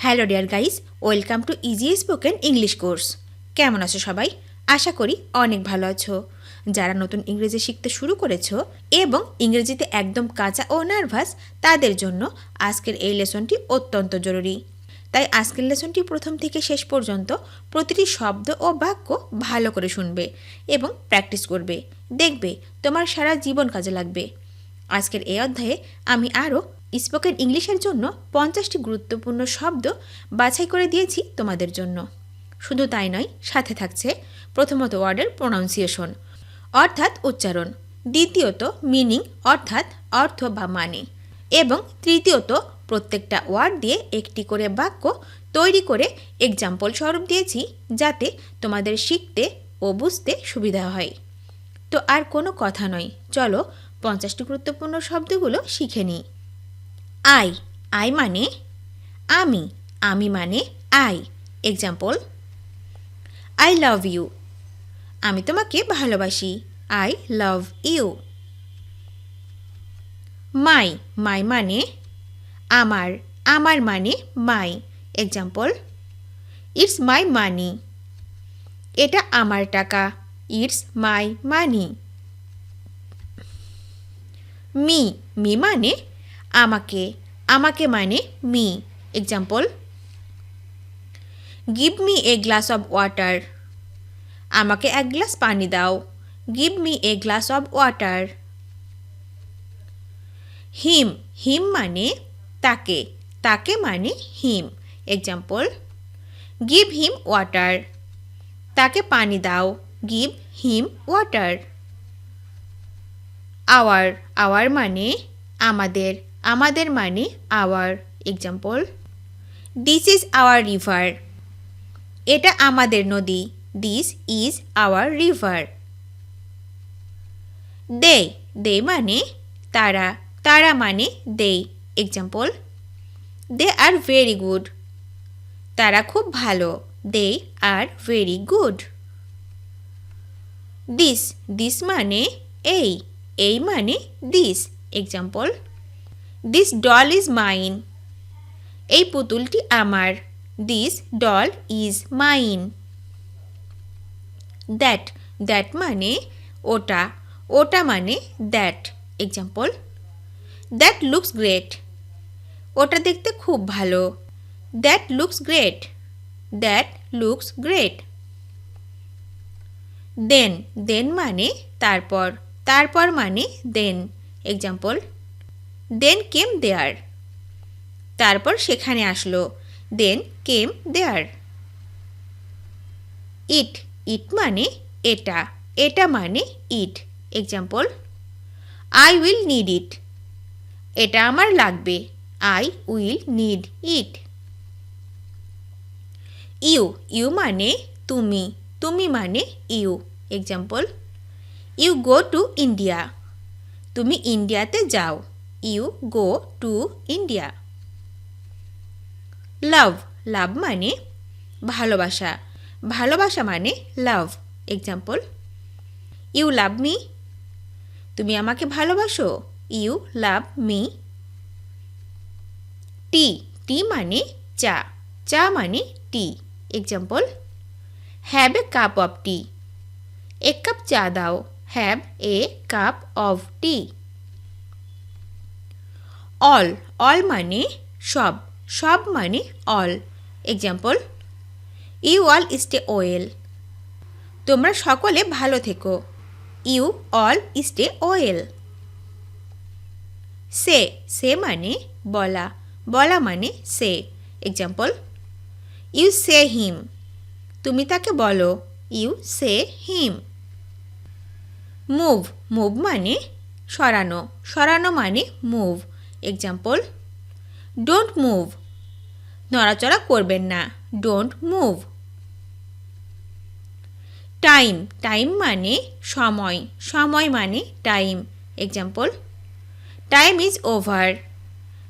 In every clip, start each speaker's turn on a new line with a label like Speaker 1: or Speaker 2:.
Speaker 1: Hello dear guys, welcome to easy spoken English course. কেমন আছো সবাই? আশা করি অনেক ভালো আছো। যারা নতুন ইংরেজি শিখতে শুরু করেছো এবং ইংরেজিতে একদম কাঁচা ও নার্ভাস, তাদের জন্য আজকের এই লেসনটি অত্যন্ত জরুরি। তাই আজকের লেসনটি প্রথম থেকে শেষ পর্যন্ত প্রতিটি শব্দ ও বাক্য ভালো করে শুনবে এবং প্র্যাকটিস করবে। দেখবে তোমার সারা জীবন কাজে লাগবে। আজকের এই অধ্যায়ে আমি আরও স্পোকেন ইংলিশের জন্য 50টি গুরুত্বপূর্ণ শব্দ বাছাই করে দিয়েছি তোমাদের জন্য। শুধু তাই নয়, সাথে থাকছে প্রথমত ওয়ার্ডের প্রোনাউন্সিয়েশন অর্থাৎ উচ্চারণ, দ্বিতীয়ত মিনিং অর্থাৎ অর্থ বা মানে, এবং তৃতীয়ত প্রত্যেকটা ওয়ার্ড দিয়ে একটি করে বাক্য তৈরি করে এক্সাম্পল স্বরূপ দিয়েছি, যাতে তোমাদের শিখতে ও বুঝতে সুবিধা হয়। তো আর কোনো কথা নয়, চলো 50টি গুরুত্বপূর্ণ শব্দগুলো শিখে নিই। আই, আই মানে আমি, আমি মানে I. Example, I love you, আমি তোমাকে ভালোবাসি। I love you. মাই, মাই মানে আমার, আমার মানে মাই। এক্সাম্পল, ইটস মাই মানি, এটা আমার টাকা। It's my money. Me, me মানে আমাকে, আমাকে মানে me. Example, give me a glass of water, আমাকে এক গ্লাস পানি দাও। Give me a glass of water. Him, him মানে তাকে, তাকে মানে him. Example, give him water, তাকে পানি দাও। Give him water. Our, our মানে আমাদের, আমাদের মানে our. Example, this is our river, এটা আমাদের নদী। This is our river. They, দে মানে তারা, তারা মানে they. Example, they are very good, তারা খুব ভালো। They are very good. This, this মানে এই, এই মানে this. Example, this doll is mine, এই পুতুলটি আমার। This doll is mine. That, that মানে ওটা, ওটা মানে that. Example, that looks great, ওটা দেখতে খুব ভালো। That looks great, that looks great. Then, then মানে তারপর, তারপর মানে দেন। এক্সাম্পল, দেন কেম দেয়ার, তারপর সেখানে আসলো। দেন কেম দেয়ার। ইট, ইট মানে এটা, এটা মানে ইট। Example, I will need it, এটা আমার লাগবে। I will need it. You, you মানে তুমি, তুমি মানে you. Example, you go to India, তুমি ইন্ডিয়াতে যাও। You go to India. Love, love মানে ভালোবাসা, ভালোবাসা মানে love. Example, you love me, তুমি আমাকে ভালোবাসো। You love me. টি, টি মানে চা, চা মানে tea. Example, have a cup of tea, এক কাপ চা দাও। Have a cup of tea. All, all মানে সব, সব মানে all. Example, you all stay well, তোমরা সকলে ভালো থেকো। You all stay well. Say, say মানে বলা, বলা মানে সে। এক্সাম্পল, ইউ সে হিম, তুমি তাকে বলো। You say him. Move, move মানে সরানো, সরানো মানে মুভ। এক্সাম্পল, ডোন্ট মুভ, নড়াচড়া করবেন না। Don't move. টাইম, টাইম মানে সময়, সময় মানে time. Example, time is over,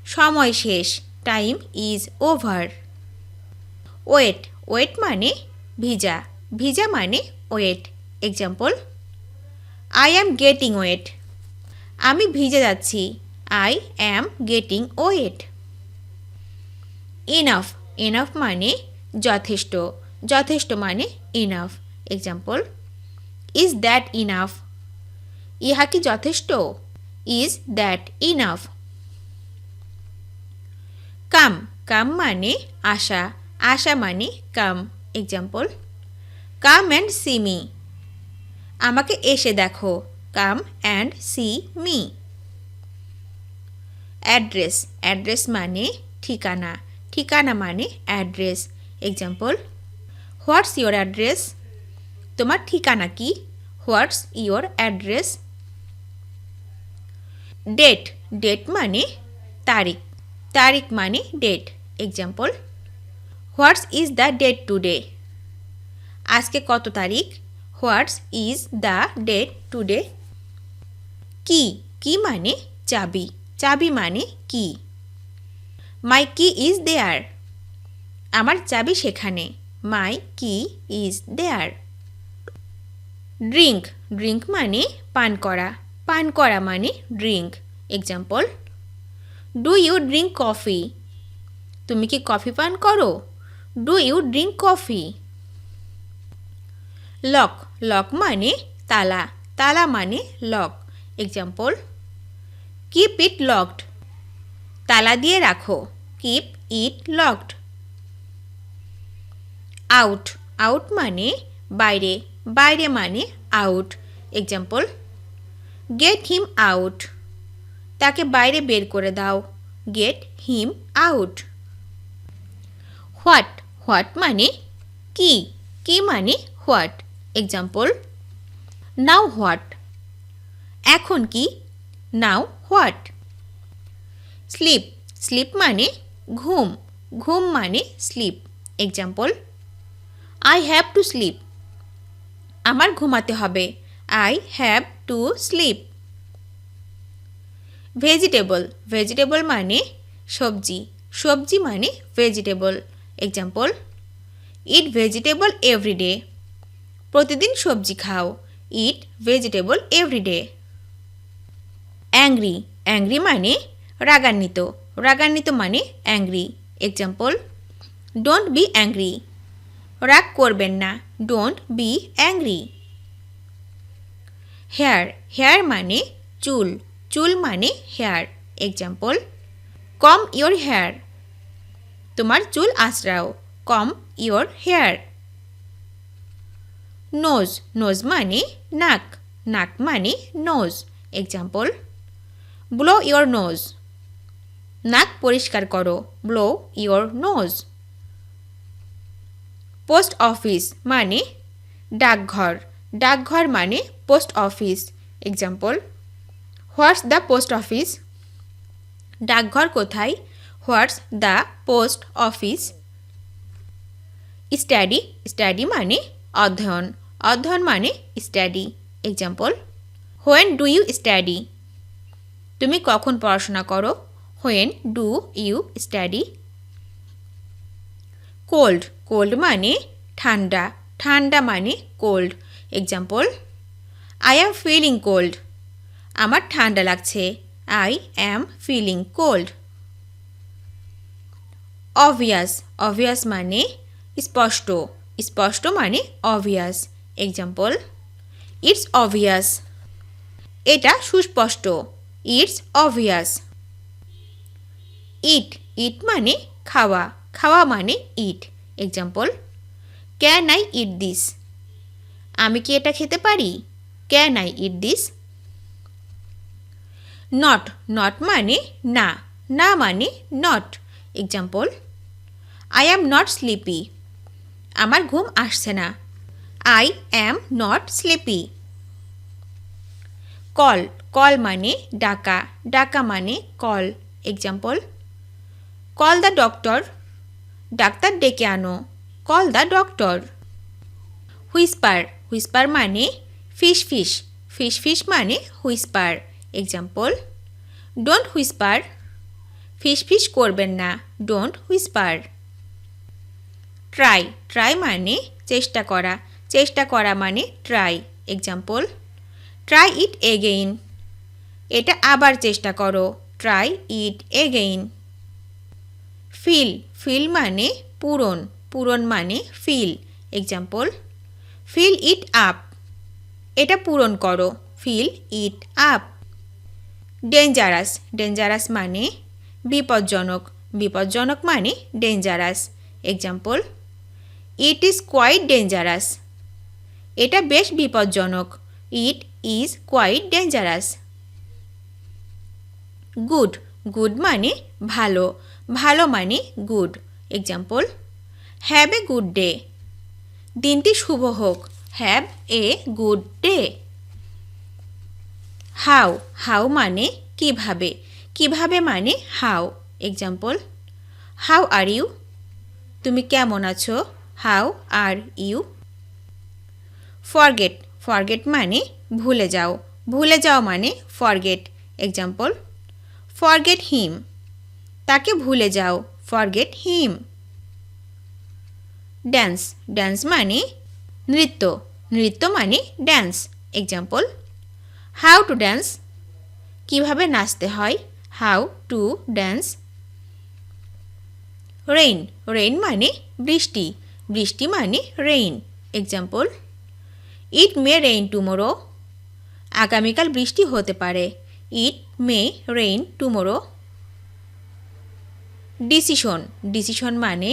Speaker 1: সময় শেষ। Time is over. Wet, wet মানে ভিজা, ভিজা মানে wet. Example, I am getting wet, আমি ভিজে যাচ্ছি। I am getting wet. Enough, enough মানে যথেষ্ট, যথেষ্ট মানে enough. Example, is that enough? ইহা কি যথেষ্ট? Is that enough? Come, come মানে আসা, আসা মানে come. Example, come and see me. আমাকে এসে দেখো, come and see me. Address, address মানে ঠিকানা, ঠিকানা মানে address. Example, what's your address? তোমার ঠিকানা কি? What's your address? Date, date মানে তারিখ, তারিখ মানে date. Example, what's is the date today? আজকে কত তারিখ? What's is the date today? কি, কি মানে চাবি, চাবি মানে কি। মাই কি ইজ দেয়ার? আমার চাবি সেখানে। মাই কি ইজ দেয়ার? ড্রিঙ্ক, ড্রিঙ্ক মানে পান করা, পান করা মানে drink. Example, do you drink coffee? তুমি কি কফি পান করো? Do you drink coffee? Lock, lock মানে তালা, তালা মানে lock. Example, keep it locked. তালা দিয়ে রাখো। Keep it locked. Out, out মানে বাইরে, বাইরে মানে out. Example, get him out. তাকে বাইরে বের করে দাও। Get him out. What, what মানে কি, কি মানে হোয়াট। Example, now what? এখন কি? Now what? স্লিপ, স্লিপ মানে ঘুম, ঘুম মানে sleep. Example, I have to sleep. আমার ঘুমাতে হবে। I have to sleep. Vegetable, vegetable মানে সবজি, সবজি মানে vegetable. Example, eat vegetable everyday. প্রতিদিন সবজি খাও। Eat vegetable everyday. Angry, angry মানে রাগান্বিত, রাগান্বিত মানে angry. Example, don't be angry. রাগ করবেন না। Don't be angry. Hair, hair মানে চুল, চুল মানে hair. Example, comb your hair. তোমার চুল আঁচড়াও। Comb your hair. Nose, nose মানে নাক, নাক মানে nose. Example, blow your nose. নাক পরিষ্কার করো। Blow your nose. Post office মানে ডাকঘর, ডাকঘর মানে post office. Example, what's the post office? ডাকঘর কোথায়? What's the post office? Study, study মানে অধ্যয়ন, অধ্যয়ন মানে study. Example, when do you study? তুমি কখন পড়াশোনা করো? When do you study? Cold, cold মানে ঠান্ডা, ঠান্ডা মানে cold. Example, I am feeling cold. আমার ঠান্ডা লাগছে। I am feeling cold. Obvious, obvious মানে স্পষ্ট, স্পষ্ট মানে অবভিয়াস। Example, it's obvious. এটা সুস্পষ্ট। It's obvious. ইট, ইট মানে খাওয়া, খাওয়া মানে ইট। Example, can I eat this? আমি কি এটা খেতে পারি? Can I eat this? Not, not মানে না, না মানে not. Example, I am not sleepy. আমার ঘুম আসছে না। I am not sleepy. Call, call মানে ডাকা, ডাকা মানে call. Example, call the doctor. ডাক্তার ডেকে আনো। Call the doctor. Whisper, whisper মানে ফিস ফিস, ফিস ফিস মানে হুইসপার। Example, don't whisper. ফিস ফিস করবেন না। Don't Whisper. ট্রাই, ট্রাই মানে চেষ্টা করা, চেষ্টা করা মানে try. Example, try it again. এটা আবার চেষ্টা করো। Try it again. Fill fill মানে পূরণ পূরণ মানে fill example fill it up এটা পূরণ করো fill it up dangerous dangerous মানে বিপজ্জনক বিপজ্জনক মানে dangerous example it is quite dangerous এটা বেশ বিপজ্জনক it is quite dangerous good good মানে ভালো ভালো মানে good example have a good day দিনটি শুভ হোক have a good day how how মানে কিভাবে কিভাবে মানে how example how are you তুমি কেমন আছো how are you forget forget মানে ভুলে যাও মানে ফরগেট এক্সাম্পল ফরগেট হিম তাকে ভুলে যাও ফরগেট হিম ড্যান্স ড্যান্স মানে নৃত্য নৃত্য মানে dance example how to dance কিভাবে নাচতে হয় how to dance rain rain মানে বৃষ্টি বৃষ্টি মানে rain example it may rain tomorrow আগামীকাল বৃষ্টি হতে পারে it may rain tomorrow decision decision মানে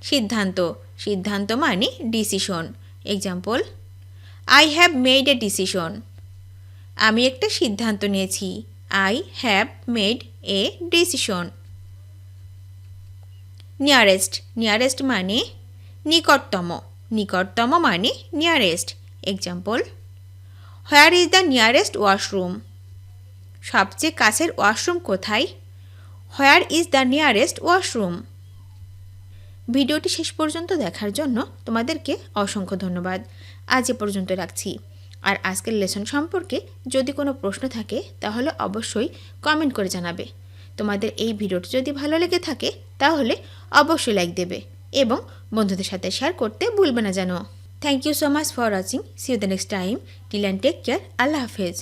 Speaker 1: সিদ্ধান্ত সিদ্ধান্ত মানে decision example I have made a decision আমি একটা সিদ্ধান্ত নিয়েছি I have made a decision nearest nearest মানে নিকটতম নিকটতম মানে nearest example where is the nearest washroom সবচেয়ে কাছের ওয়াশরুম কোথায় হোয়ার ইজ দ্য নিয়ারেস্ট ওয়াশরুম ভিডিওটি শেষ পর্যন্ত দেখার জন্য তোমাদেরকে অসংখ্য ধন্যবাদ আজ এ পর্যন্ত রাখছি আর আজকের লেসন সম্পর্কে যদি কোনো প্রশ্ন থাকে তাহলে অবশ্যই কমেন্ট করে জানাবে তোমাদের এই ভিডিওটি যদি ভালো লেগে থাকে তাহলে অবশ্যই লাইক দেবে এবং বন্ধুদের সাথে শেয়ার করতে ভুলবে না যেন thank you so much for watching see you the next time till and take care আল্লাহ হাফেজ